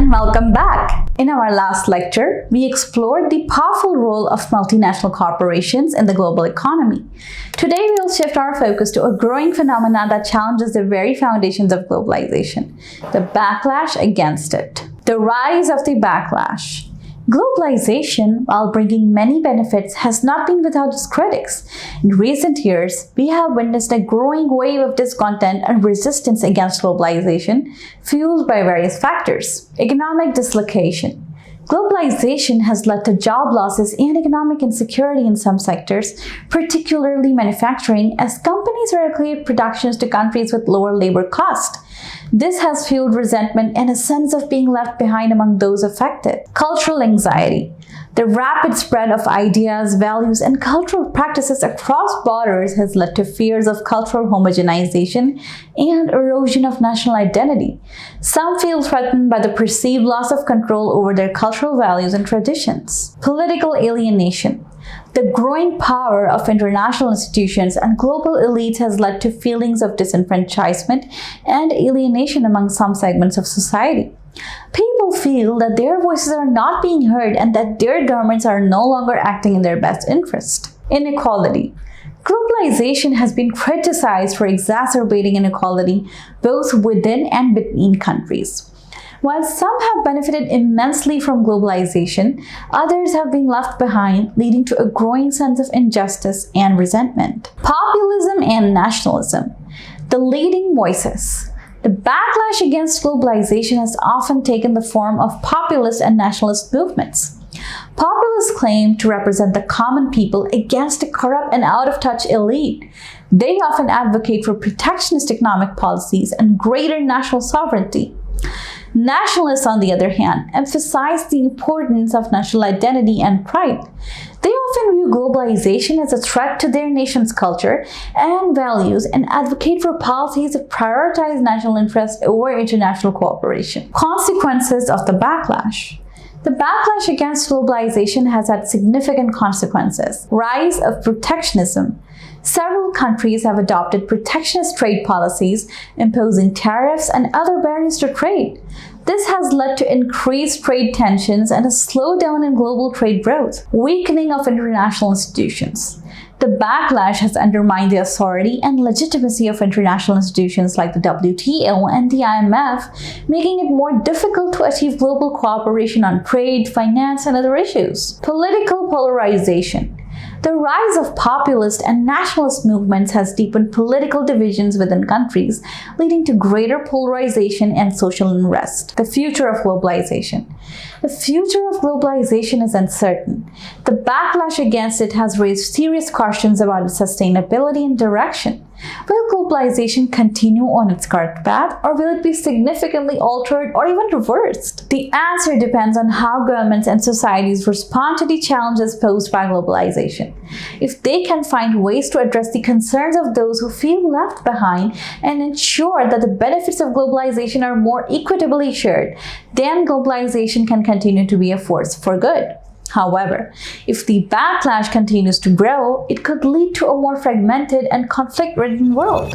and welcome back. In our last lecture, we explored the powerful role of multinational corporations in the global economy. Today, we will shift our focus to a growing phenomenon that challenges the very foundations of globalization, the backlash against it. The rise of the backlash. Globalization, while bringing many benefits, has not been without its critics. In recent years, we have witnessed a growing wave of discontent and resistance against globalization, fueled by various factors. Economic dislocation. Globalization has led to job losses and economic insecurity in some sectors, particularly manufacturing, as companies relocate productions to countries with lower labor cost. This has fueled resentment and a sense of being left behind among those affected. Cultural anxiety. The rapid spread of ideas, values, and cultural practices across borders has led to fears of cultural homogenization and erosion of national identity. Some feel threatened by the perceived loss of control over their cultural values and traditions. Political alienation. The growing power of international institutions and global elites has led to feelings of disenfranchisement and alienation among some segments of society. People feel that their voices are not being heard and that their governments are no longer acting in their best interest. Inequality. Globalization has been criticized for exacerbating inequality both within and between countries. While some have benefited immensely from globalization, others have been left behind, leading to a growing sense of injustice and resentment. Populism and nationalism. The leading voices. The backlash against globalization has often taken the form of populist and nationalist movements. Populists claim to represent the common people against a corrupt and out-of-touch elite. They often advocate for protectionist economic policies and greater national sovereignty. Nationalists, on the other hand, emphasize the importance of national identity and pride. They often view globalization as a threat to their nation's culture and values and advocate for policies that prioritize national interests over international cooperation. Consequences of the backlash. The backlash against globalization has had significant consequences. Rise of protectionism. Several countries have adopted protectionist trade policies, imposing tariffs and other barriers to trade. This has led to increased trade tensions and a slowdown in global trade growth. Weakening of international institutions. The backlash has undermined the authority and legitimacy of international institutions like the WTO and the IMF, making it more difficult to achieve global cooperation on trade, finance, and other issues. Political polarization. The rise of populist and nationalist movements has deepened political divisions within countries, leading to greater polarization and social unrest. The future of globalization. The future of globalization is uncertain. The backlash against it has raised serious questions about its sustainability and direction. Will globalization continue on its current path, or will it be significantly altered or even reversed? The answer depends on how governments and societies respond to the challenges posed by globalization. If they can find ways to address the concerns of those who feel left behind and ensure that the benefits of globalization are more equitably shared, then globalization can continue to be a force for good. However, if the backlash continues to grow, it could lead to a more fragmented and conflict-ridden world.